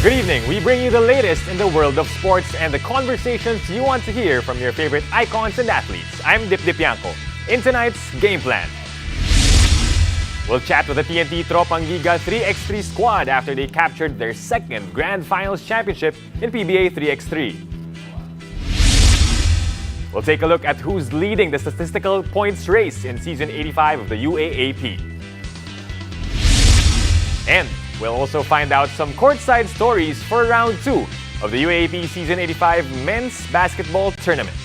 Good evening. We bring you the latest in the world of sports and the conversations you want to hear from your favorite icons and athletes. I'm Dip Yanko. In tonight's game plan, we'll chat with the TNT Tropang Giga 3x3 squad after they captured their second Grand Finals championship in PBA 3x3. We'll take a look at who's leading the statistical points race in Season 85 of the UAAP. And we'll also find out some courtside stories for Round 2 of the UAAP Season 85 Men's Basketball Tournament.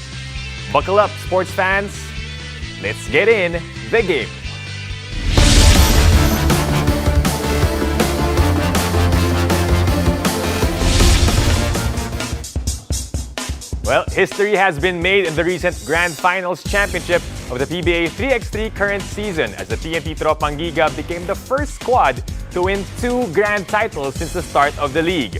Buckle up, sports fans. Let's get in the game. Well, history has been made in the recent Grand Finals Championship of the PBA 3x3 current season as the TNT Tropang Giga became the first squad to win 2 grand titles since the start of the league.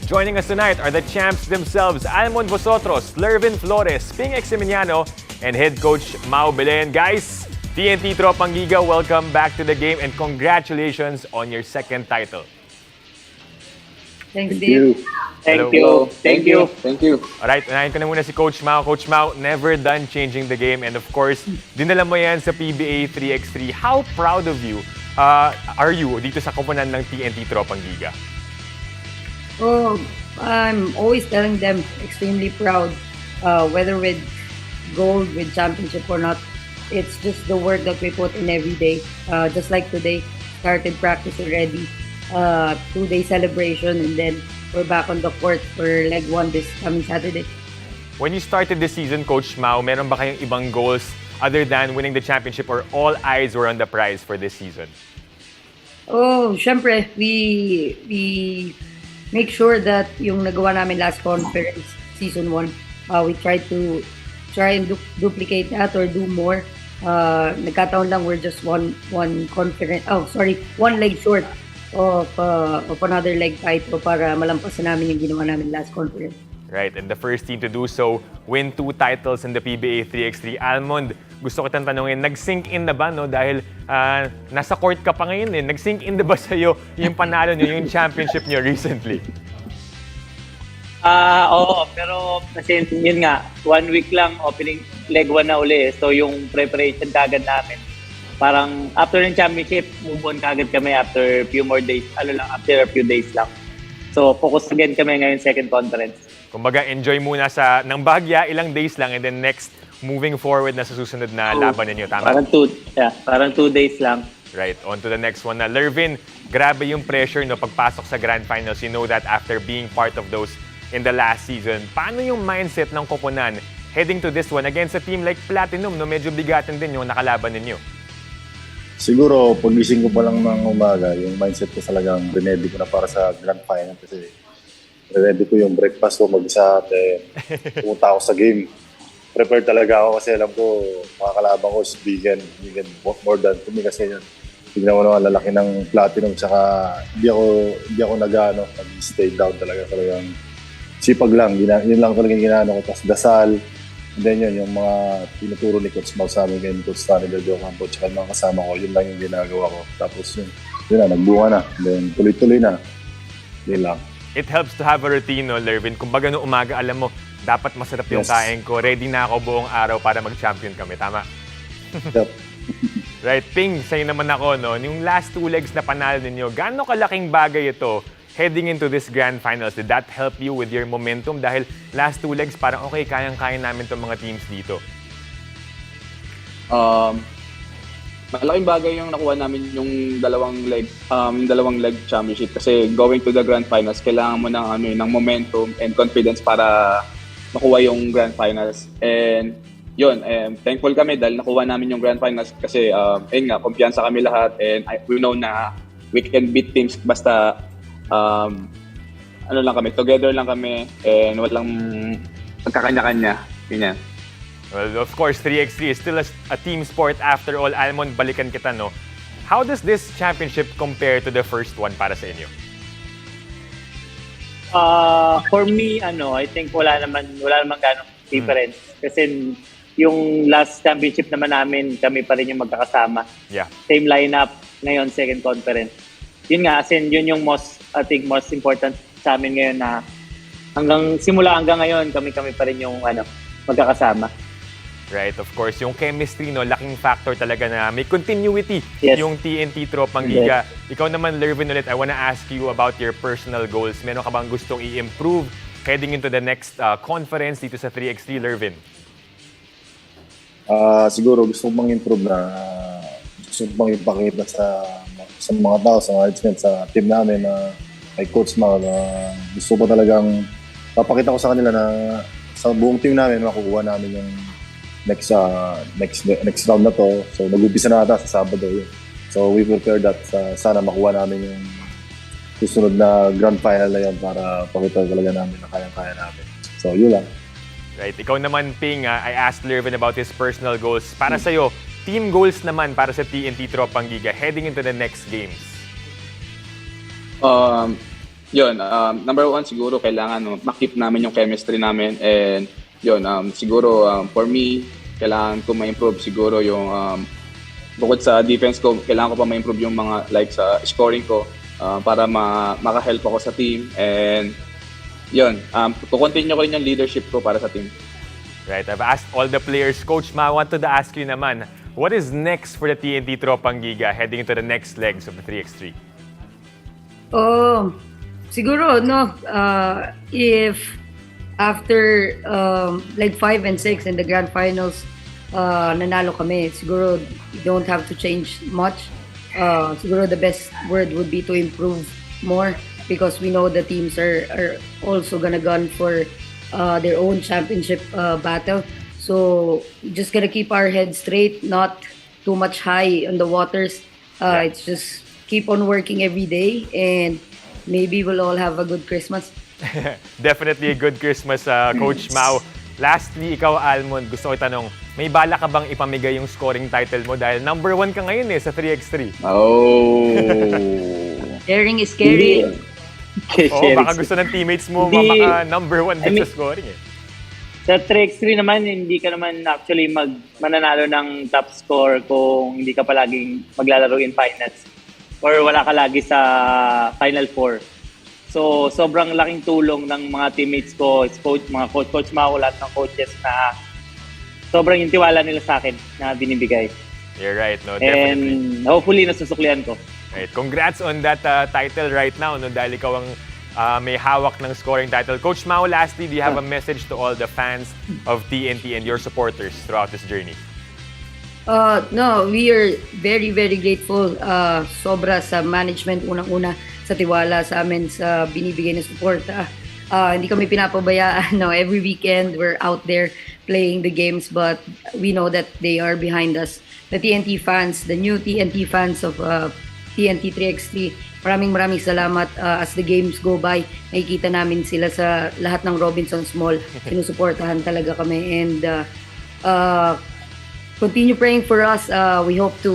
Joining us tonight are the champs themselves, Almond Vosotros, Lervin Flores, Ping Eximiniano, and head coach Mau Belen. Guys, TNT Tropang Giga, welcome back to the game and congratulations on your second title. Thanks, Dave. Thank you. Alright, unahin ko na muna si Coach Mau. Coach Mau, never done changing the game. And of course, dinala mo yan sa PBA 3x3. How proud of you are you dito sa koponan ng TNT Tropang Giga? Oh, I'm always telling them extremely proud, whether with gold, with championship or not. It's just the work that we put in every day. Just like today, started practice already. 2-day celebration, and then we're back on the court for leg 1 this coming Saturday. When you started this season, Coach Mau, meron ba kayong ibang goals other than winning the championship or all eyes were on the prize for this season? Oh, syempre, we make sure that yung nagawa namin last conference, season 1, we try and duplicate that or do more. Nagkataon lang we're just one leg short of another leg title para malampasan namin yung ginawa namin last conference. Right, and the first team to do so, win 2 titles in the PBA 3x3. Almond, gusto ko tang tanungin, nag-sink in na ba, no? Dahil nasa court ka pa ngayon, eh. Nag-sink in na ba sa'yo yung panalo nyo, yung championship nyo recently? Oo, pero kasi yun nga, 1 week lang, opening leg 1 na uli. So yung preparation kagad namin, parang after ng championship, move on kagad kami after a few more days, after a few days lang. So focus again kami ngayon second conference. Kumbaga, enjoy muna ng Bahagya, ilang days lang, and then next, moving forward na sa susunod na laban ninyo, tama? Parang 2 days lang. Right, on to the next one na. Lervin, grabe yung pressure no pagpasok sa Grand Finals. You know that after being part of those in the last season. Paano yung mindset ng koponan heading to this one against a team like Platinum, no? Medyo bigatin din yung nakalaban ninyo. Siguro, pagising ko pa lang ng umaga, yung mindset ko talagang ready ko na para sa Grand Final kasi ready ko yung breakfast ko mag-isa at pumunta ako sa game. Prepared talaga ako kasi alam ko makakalabang ko is vegan more than to me kasi yun. Tignan mo naman lalaki ng Platinum tsaka hindi ako nag-stay down talagang sipag lang. Yun lang talaga yung ginano ko. Tapos dasal. And then yun, yung mga tinuturo ni Coach Mau sa amin ngayon, Coach Stanley Del Campo, tsaka mga kasama ko, yun lang yung ginagawa ko. Tapos yun na, nagbunga na. Then tuloy-tuloy na. Yun lang. It helps to have a routine, no, Lervin? Kumbaga no umaga, alam mo, dapat masarap yung kain ko. Ready na ako buong araw para mag-champion kami. Tama? Yep. Right. Ping, sa'yo naman ako, no? Yung last 2 legs na panalo ninyo, gaano kalaking bagay ito heading into this Grand Finals? Did that help you with your momentum? Dahil last 2 legs, parang okay, kayang-kaya namin itong mga teams dito. Malaking bagay yung nakuha namin yung dalawang leg championship kasi going to the Grand Finals, kailangan mo ng momentum and confidence para makuha yung Grand Finals. And yun, thankful kami dahil nakuha namin yung Grand Finals kasi kumpiyansa kami lahat and we know na we can beat teams basta together lang kami and walang pagkakanya-kanya. Yun yan. Well, of course, 3x3 is still a team sport after all. Almond, balikan kita, no? How does this championship compare to the first one para sa inyo? For me, I think wala naman ganong difference. Kasi yung last championship naman namin, kami pa rin yung magkakasama. Yeah. Same lineup, ngayon second conference. Yun nga, as in, yun yung most important sa amin ngayon na hanggang ngayon, kami-kami pa rin yung magkakasama. Right, of course. Yung chemistry, no, laking factor talaga na may continuity yung TNT Tropang Giga. Ikaw naman, Lervin, ulit, I wanna ask you about your personal goals. Meron ka bang gustong i-improve heading into the next conference dito sa 3x3, Lervin? Siguro gusto kong improve na gusto kong ipakita sa mga tao, sa management, sa team namin na kay Coach Mao na gusto ko talagang papakita ko sa kanila na sa buong team namin makukuha namin yung next round na to. So mag-umpisa na ata sa Sabado yun. So we prepare that sana makuha namin yung susunod na grand final na yan para pakita talaga namin na kayang-kaya namin. So yun lang. Right. Ikaw naman, Ping, I asked Lervin about his personal goals. Para sa'yo, team goals naman para sa TNT Tropang Giga heading into the next games. Number one, siguro kailangan makip namin yung chemistry namin. And siguro for me, kailangan ko ma-improve siguro yung bukod sa defense ko, kailangan ko pa ma-improve yung mga sa scoring ko para maka-help ako sa team. And kukontinue ko rin yung leadership ko para sa team. Right, I've asked all the players. Coach Ma, I wanted to ask you naman, what is next for the TNT Tropang Giga heading into the next legs of the 3x3? Siguro, if after 5 and 6 in the grand finals, nanalo kami, siguro you don't have to change much. Siguro the best word would be to improve more because we know the teams are also gonna gun for their own championship battle. So just gonna keep our heads straight, not too much high on the waters. It's just keep on working every day and maybe we'll all have a good Christmas. Definitely a good Christmas, Coach Mao. Lastly, ikaw, Almond, gusto ko itanong, may bala ka bang ipamigay yung scoring title mo dahil number 1 ka ngayon sa 3x3? Oh! Sharing is scary. Baka gusto ng teammates mo maka number 1 din sa scoring Sa 3x3 naman, hindi ka naman actually mananalo ng top score kung hindi ka palaging maglalaro in finals or wala ka lagi sa Final Four. So, sobrang laking tulong ng mga teammates ko, mga coach Mao, lahat ng coaches na sobrang yung tiwala nila sa akin na binibigay. You're right, no? Definitely. And hopefully, nasusuklian ko. Right. Congrats on that title right now, no? Dahil ikaw ang may hawak ng scoring title. Coach Mao, lastly, do you have a message to all the fans of TNT and your supporters throughout this journey? No, we are very, very grateful. Sobra sa management, unang-una sa tiwala sa amin sa binibigay na support. Hindi kami pinapabayaan. No, every weekend we're out there playing the games, but we know that they are behind us. The TNT fans, the new TNT fans of TNT 3x3, maraming salamat. As the games go by, nakikita namin sila sa lahat ng Robinsons Mall. Sinusuportahan talaga kami and continue praying for us. We hope to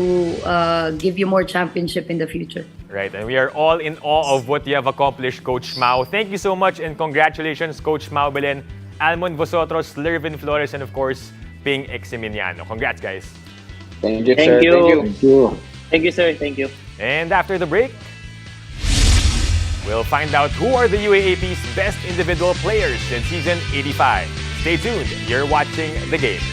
give you more championship in the future. Right, and we are all in awe of what you have accomplished, Coach Mao. Thank you so much and congratulations, Coach Mao Belen, Almond Vosotros, Lervin Flores, and of course, Ping Eximiniano. Congrats, guys. Thank you, Thank sir. you. Thank you. Thank you, sir. Thank you. And after the break, we'll find out who are the UAAP's best individual players in season 85. Stay tuned. You're watching The Game.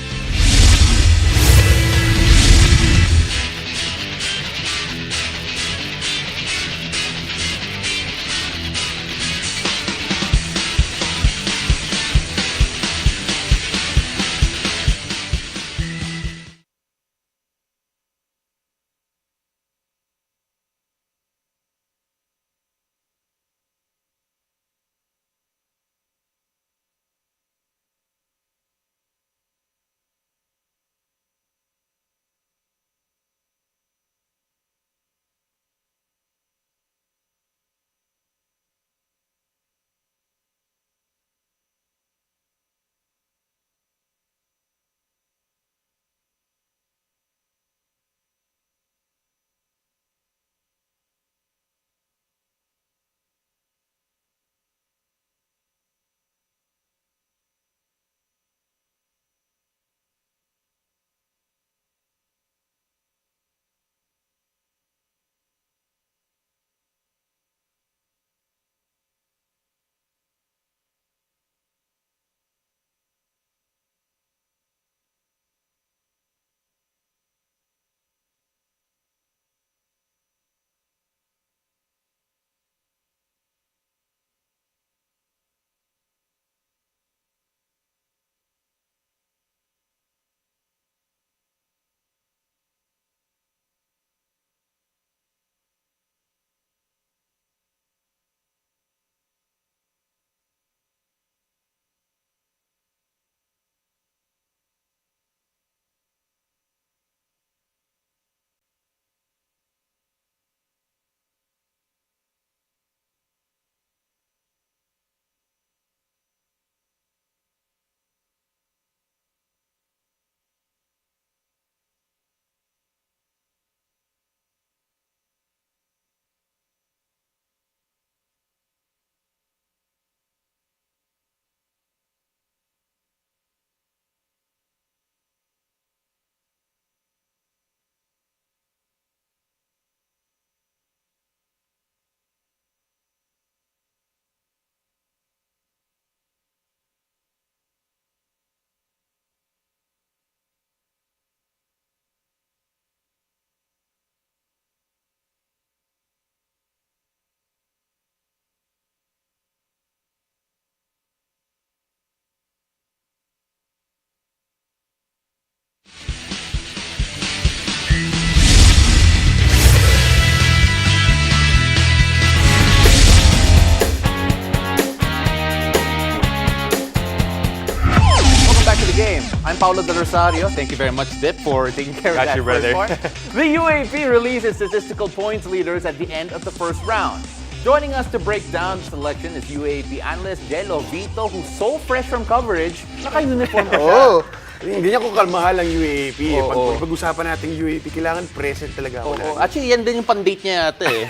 game. I'm Paulo Del Rosario. Thank you very much, Dip, for taking care of Got that you, first brother. part. The UAP releases statistical points leaders at the end of the first round. Joining us to break down the selection is UAP analyst Jello Vito, who's so fresh from coverage, naka-uniform pa siya. Oo. Ganyan ko kalmahal ang UAAP. Oo. Pag-usapan natin UAAP, kailangan present talaga ako. Oo. Actually, yan din yung pan-date niya yata eh.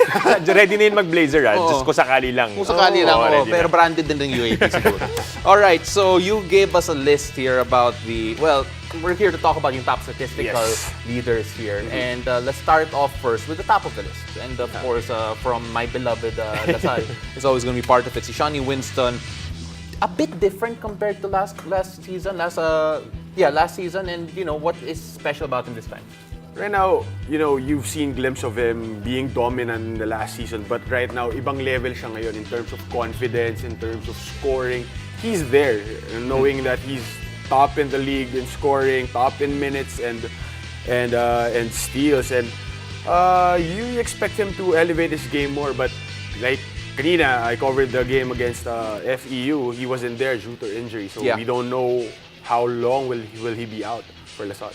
Ready na yun mag-blazer, Oo. Just kung sakali lang. Kung sakali lang, ready pero na. branded din ng UAP siguro. Alright, so you gave us a list here about we're here to talk about yung top statistical leaders here. And let's start off first with the top of the list. And of course, from my beloved Lasal, is always going to be part of it. Si Shawnee Winston, a bit different compared to last season. Last season. And, what is special about him this time? Right now, you've seen glimpse of him being dominant in the last season. But right now, ibang level siya ngayon in terms of confidence, in terms of scoring. He's there, knowing that he's top in the league in scoring, top in minutes and steals. And you expect him to elevate his game more. But like kanina, I covered the game against FEU. He wasn't there due to injury. So we don't know how long will he be out for Lasal.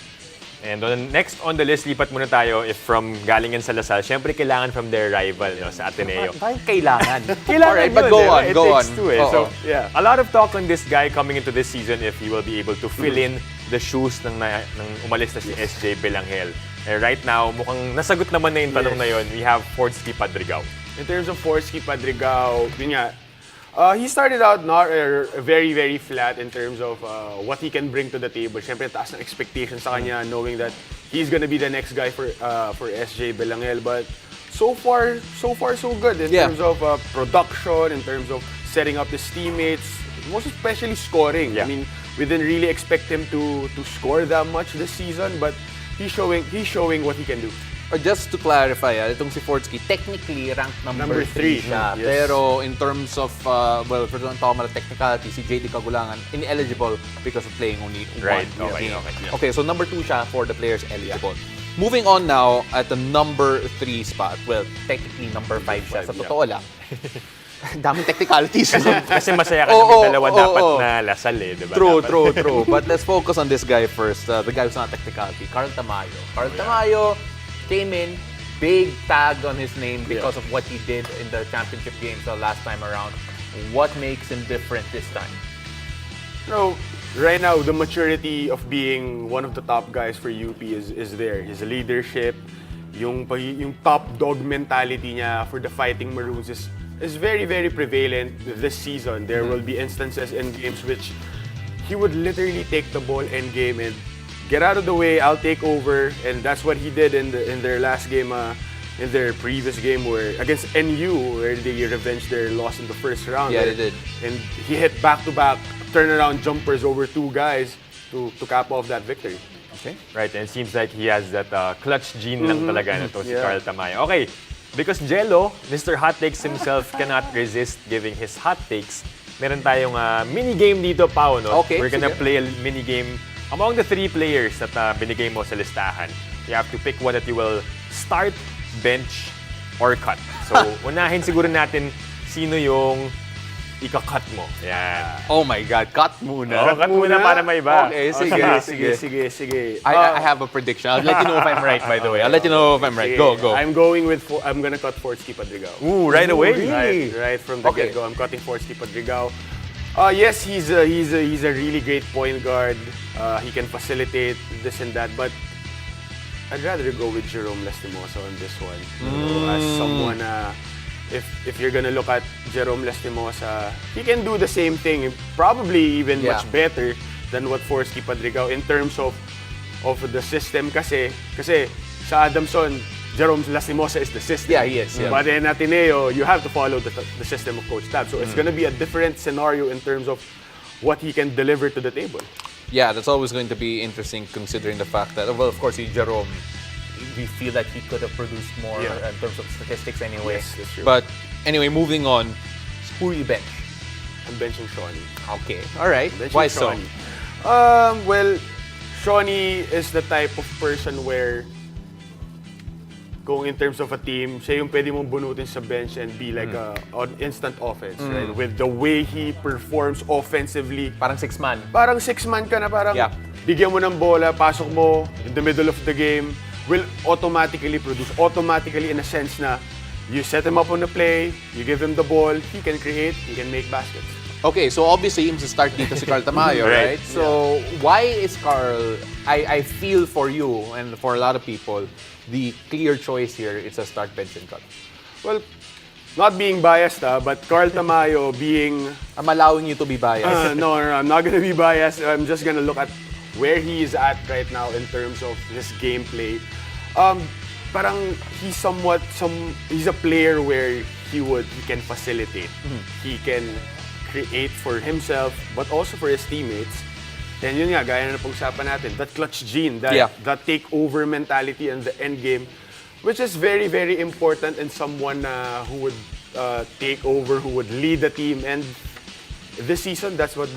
And next on the list, lipat muna tayo if from galingan sa Lasal. Siyempre, kailangan from their rival sa Ateneo. Bakit kailangan? Alright, but go on, It go takes on. two, Oo. So, a lot of talk on this guy coming into this season if he will be able to fill in the shoes ng umalis na si SJ Belangel. Right now, mukhang nasagot naman na yung tanong na yun. We have Fortsky Padrigao. In terms of Fortsky Padrigao, yun nga, he started out not very, very flat in terms of what he can bring to the table. Siyempre, taas ng expectations sa kanya, knowing that he's gonna be the next guy for SJ Belangel. But so far, so good in terms of production, in terms of setting up his teammates, most especially scoring. Yeah. I mean, we didn't really expect him to score that much this season, but he's showing what he can do. Just to clarify, itong si Fortsky, technically ranked number 3 siya. Yes. Pero in terms of, for the talk about technicality, si JD Kagulangan, ineligible because of playing only Right, one okay, game. okay. Okay, so number 2 siya for the players eligible. Moving on now at the number 3 spot. Well, technically number 5 siya. Sa totoo lang. Daming technicalities. Kasi masaya ka namin dalawa dapat na Lasal diba? True. But let's focus on this guy first. The guy who's not technicality, Carl Tamayo. Carl Tamayo came in, big tag on his name because of what he did in the championship games the last time around. What makes him different this time? Right now, the maturity of being one of the top guys for UP is there. His leadership, yung top dog mentality niya for the Fighting Maroons is very, very prevalent this season. There will be instances in games which he would literally take the ball end game and get out of the way, I'll take over. And that's what he did in their last game, in their previous game against NU, where they revenged their loss in the first round. Yeah, they did. And he hit back-to-back turnaround jumpers over 2 guys to cap off that victory. Okay. Right, and it seems like he has that clutch gene lang talaga na to si Carl Tamayo. Okay, because Jello, Mr. Hot Takes himself cannot resist giving his hot takes. Meron tayong mini-game dito, Pao, no? Okay, We're gonna sige. play a mini-game among the 3 players that binigay mo sa listahan. You have to pick one that you will start, bench, or cut. So, unahin siguro natin sino yung ika-cut mo. Yan. Oh my God, cut muna. Cut muna para may iba. Okay, sige. I have a prediction. I'll let you know if I'm right, by the way. I'll let you know if I'm right. Go. I'm gonna cut Fortsky Padrigao. Ooh, right away? Really? Right from the Okay. get-go, I'm cutting Fortsky Padrigao. Yes, he's a really great point guard. He can facilitate this and that, but I'd rather go with Jerome Lastimosa on this one. As someone, if you're gonna look at Jerome Lastimosa, he can do the same thing, probably even much better than what Fortsky Padrigao in terms of the system. Kasi sa Adamson, Jerome Lastimosa is the system. Yeah, he is, yeah. But in Ateneo, you have to follow the system of Coach Tab. So it's gonna be a different scenario in terms of what he can deliver to the table. Yeah, that's always going to be interesting considering the fact that, well, of course, Jerome, we feel that he could have produced more in terms of statistics anyway. Yes, that's true. But anyway, moving on, who you bench? I'm benching Shawnee. Okay, all right. Benching Why so? Shawnee. Well, Shawnee is the type of person where kung in terms of a team, siya yung pwede mong bunutin sa bench and be like an instant offense, right? With the way he performs offensively. Parang 6-man. Parang 6-man ka na, parang Yeah. bigyan mo ng bola, pasok mo in the middle of the game, will automatically produce. Automatically in a sense na you set him up on the play, you give him the ball, he can create, he can make baskets. Okay, so obviously yung start dito si Carl Tamayo, right? Right. So why is Carl, I feel for you and for a lot of people, the clear choice here is a start, bench, and cut. Well, not being biased, but Carl Tamayo being... I'm allowing you to be biased. No, I'm not gonna be biased. I'm just gonna look at where he is at right now in terms of his gameplay. Parang he's he's a player where he can facilitate. He can create for himself, but also for his teammates. And yun nga, gaya na pag-usapan natin, that clutch gene, that take-over mentality and the end game, which is very, very important in someone who would take over, who would lead the team. And this season, that's what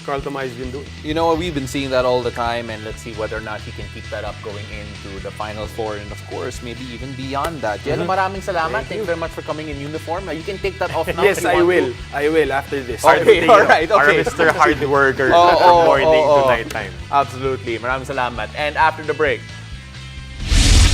Carl Tamayo's been doing. You know, we've been seeing that all the time, and let's see whether or not he can keep that up going into the Final Four, and of course, maybe even beyond that. Jello, maraming salamat. Thank you very much for coming in uniform. You can take that off now. Yes, if you I want will. to. I will after this. Okay, all right, Our okay. Mr. Hard Worker from morning to nighttime. Absolutely. Maraming salamat. And after the break,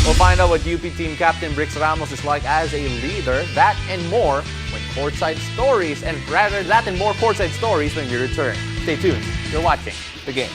we'll find out what UP team captain Brix Ramos is like as a leader. That and more when Courtside Stories, and rather that and more Courtside Stories when we return. Stay tuned. You're watching The Game.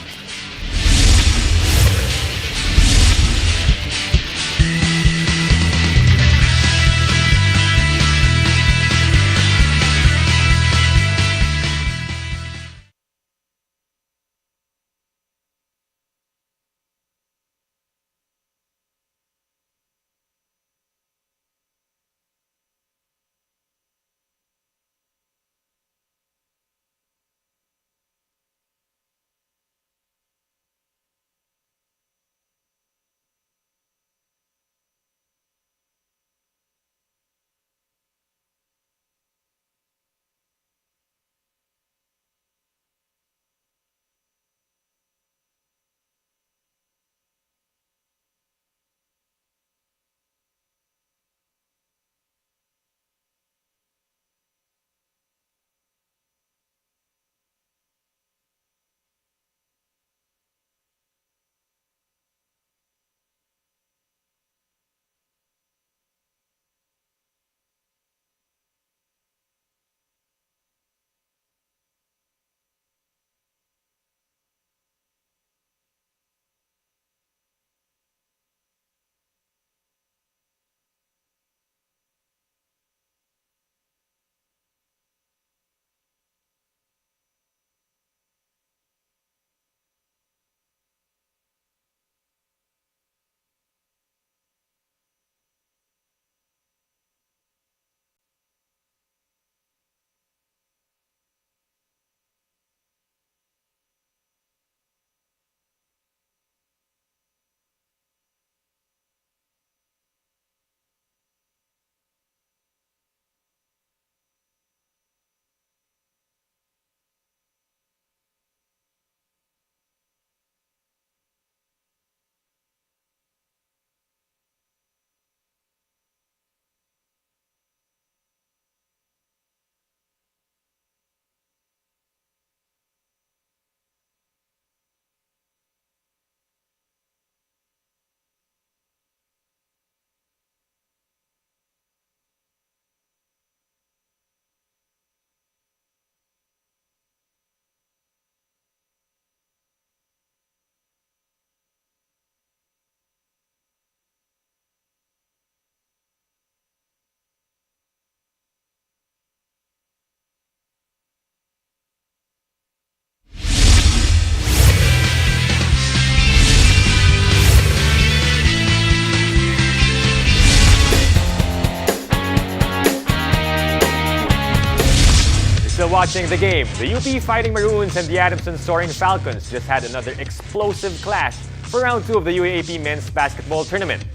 Still watching The Game. The UP Fighting Maroons and the Adamson Soaring Falcons just had another explosive clash for round 2 of the UAAP men's basketball tournament.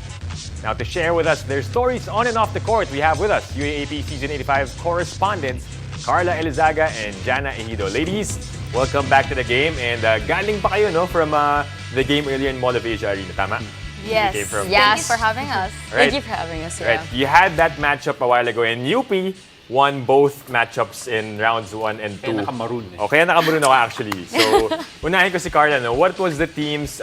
Now to share with us their stories on and off the court, we have with us UAAP Season 85 correspondents Carla Elizaga and Jana Ejido. Ladies, welcome back to The Game, and galing pa kayo no from the game earlier in Mall of Asia Arena, tama? Yes. came from Thank you for having us. Right. Thank you for having us. Right. You had that matchup a while ago, and UP won both matchups in rounds 1 and 2. Kaya nakamaroon eh. Kaya nakamaroon ako actually. So, unahin ko si Carla, no? What was the team's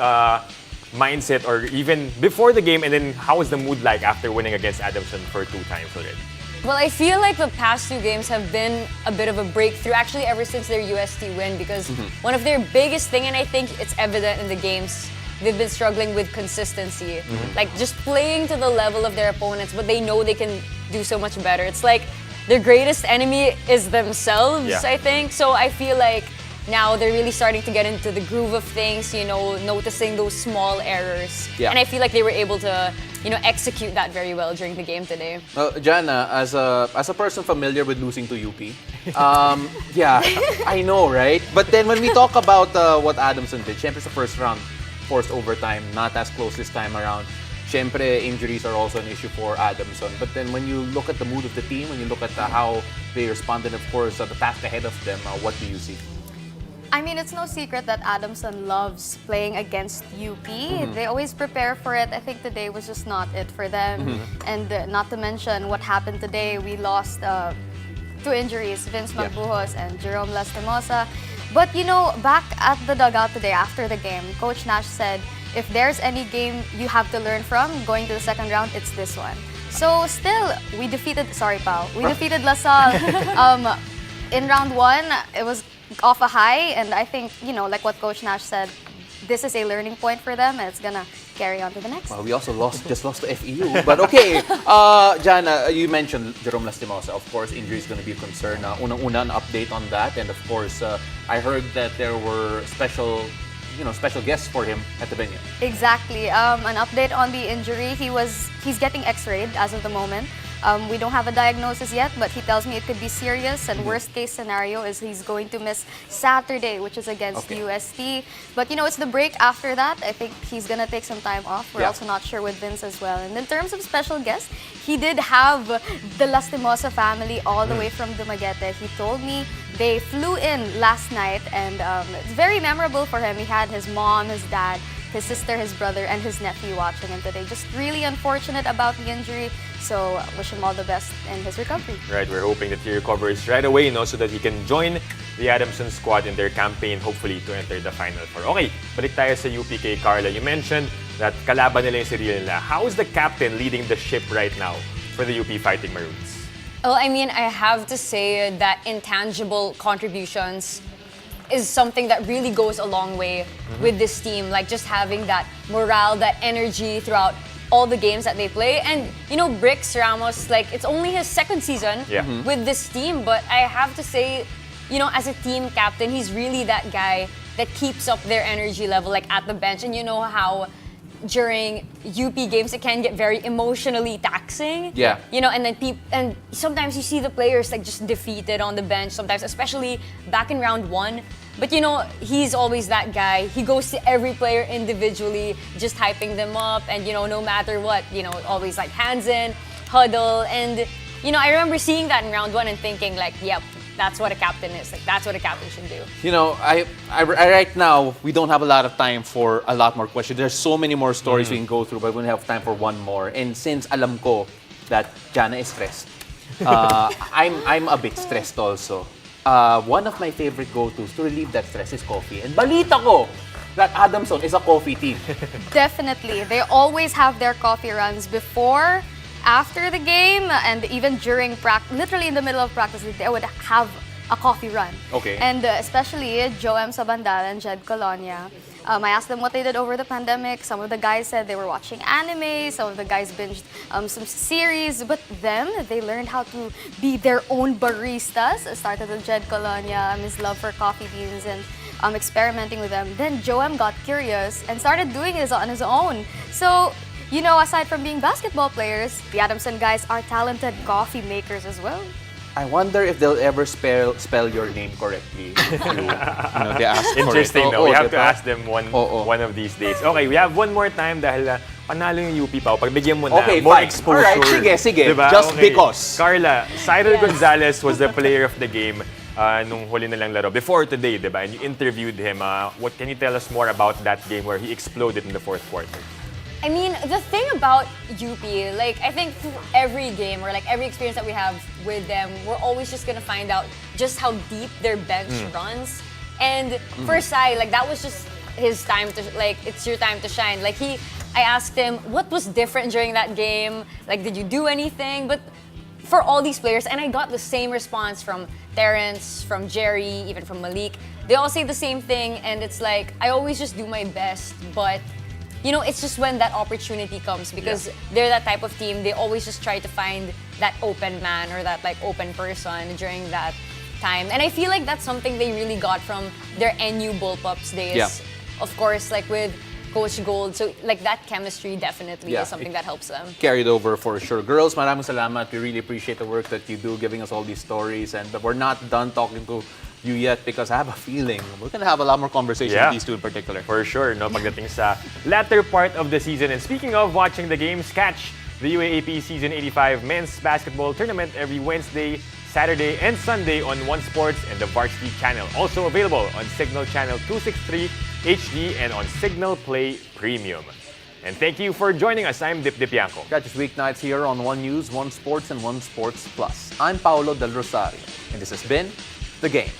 mindset or even before the game, and then how was the mood like after winning against Adamson for 2 times already? Well, I feel like the past 2 games have been a bit of a breakthrough, actually ever since their UST win, because one of their biggest thing, and I think it's evident in the games, they've been struggling with consistency. Like just playing to the level of their opponents, but they know they can do so much better. It's like their greatest enemy is themselves, Yeah. I think. So I feel like now they're really starting to get into the groove of things, noticing those small errors. Yeah. And I feel like they were able to, execute that very well during the game today. Jana, as a person familiar with losing to UP, yeah, I know, right? But then when we talk about what Adamson did, syempre sa first round, forced overtime, not as close this time around. Syempre, injuries are also an issue for Adamson. But then when you look at the mood of the team, when you look at how they responded, of course, the task ahead of them, what do you see? I mean, it's no secret that Adamson loves playing against UP. They always prepare for it. I think today was just not it for them. And not to mention what happened today, we lost 2 injuries, Vince Magbuhos and Jerome Lastimosa. But back at the dugout today after the game, Coach Nash said, if there's any game you have to learn from going to the second round, it's this one. So still, we defeated LaSalle. In round 1, it was off a high, and I think, like what Coach Nash said, this is a learning point for them, and it's gonna carry on to the next. Well, we also just lost to FEU. But okay, Jana, you mentioned Jerome Lastimosa. Of course, injury is going to be a concern. Unang-una, an update on that. And of course, I heard that there were special guests for him at the venue. Exactly. An update on the injury. He's getting x-rayed as of the moment. We don't have a diagnosis yet, but he tells me it could be serious, and worst case scenario is he's going to miss Saturday, which is against UST. But it's the break after that. I think he's gonna take some time off. We're also not sure with Vince as well. And in terms of special guests, he did have the Lastimosa family all the way from Dumaguete. He told me they flew in last night, and it's very memorable for him. He had his mom, his dad, his sister, his brother, and his nephew watching him today. Just really unfortunate about the injury. So wish him all the best in his recovery. Right, we're hoping that he recovers right away, so that he can join the Adamson squad in their campaign, hopefully, to enter the Final Four. Okay, balik tayo sa UPK, Carla. You mentioned that kalaban nila yung sarili nila. How is the captain leading the ship right now for the UP Fighting Maroons? Well, I mean, I have to say that intangible contributions is something that really goes a long way with this team. Like just having that morale, that energy throughout all the games that they play. And, Brix, Ramos, it's only his 2nd season with this team. But I have to say, as a team captain, he's really that guy that keeps up their energy level, at the bench. And you know how during UP games, it can get very emotionally taxing. Yeah. And then and sometimes you see the players just defeated on the bench. Sometimes, especially back in round 1. But he's always that guy. He goes to every player individually, just hyping them up, and no matter what, always hands in, huddle, and I remember seeing that in round 1 and thinking yep, that's what a captain is. That's what a captain should do. I right now, we don't have a lot of time for a lot more questions. There's so many more stories we can go through, but we don't have time for one more. And since alam ko that Jana is stressed, I'm a bit stressed also. One of my favorite go-tos to relieve that stress is coffee. And balita ko that Adamson is a coffee team. Definitely. They always have their coffee runs before, after the game, and even during practice. Literally in the middle of practice, they would have a coffee run. Okay. And especially Joem Sabandal and Jed Colonia. I asked them what they did over the pandemic. Some of the guys said they were watching anime. Some of the guys binged some series. But they learned how to be their own baristas. It started with Jed Colonia, his love for coffee beans, and experimenting with them. Then Joem got curious and started doing it on his own. So, aside from being basketball players, the Adamson guys are talented coffee makers as well. I wonder if they'll ever spell your name correctly. If they ask for Interesting, it. no? We have to diba? ask them one of these days. Okay, we have one more time dahil panalo yung UP pa. Pagbigyan mo na Okay, more fine. exposure. Alright, sige. Diba? Just Okay. because. Carla, Cyril Gonzalez was the player of the game nung huli nilang laro. Before today, diba? And you interviewed him. What can you tell us more about that game where he exploded in the 4th quarter? I mean, the thing about UP, like, I think through every game or like every experience that we have with them, we're always just gonna find out just how deep their bench runs. And for Sai, like, that was just his time to, like, it's your time to shine. Like, I asked him, what was different during that game? Like, did you do anything? But for all these players, and I got the same response from Terrence, from Jerry, even from Malik. They all say the same thing, and it's like, I always just do my best, but you know, it's just when that opportunity comes because they're that type of team, they always just try to find that open man or that like open person during that time. And I feel like that's something they really got from their NU Bullpups days. Yeah. Of course, like with Coach Gold. So like that chemistry definitely is something that helps them. Carried over for sure. Girls, maraming salamat. We really appreciate the work that you do, giving us all these stories. And we're not done talking to you yet because I have a feeling we're gonna have a lot more conversation with these two in particular. For sure, no, pagdating sa latter part of the season. And speaking of watching the games, catch the UAAP Season 85 Men's Basketball Tournament every Wednesday, Saturday, and Sunday on One Sports and the Varsity channel. Also available on Signal Channel 263 HD and on Signal Play Premium. And thank you for joining us. I'm Dip Dipianco. Catch us weeknights here on One News, One Sports, and One Sports Plus. I'm Paolo Del Rosario, and this has been The Game.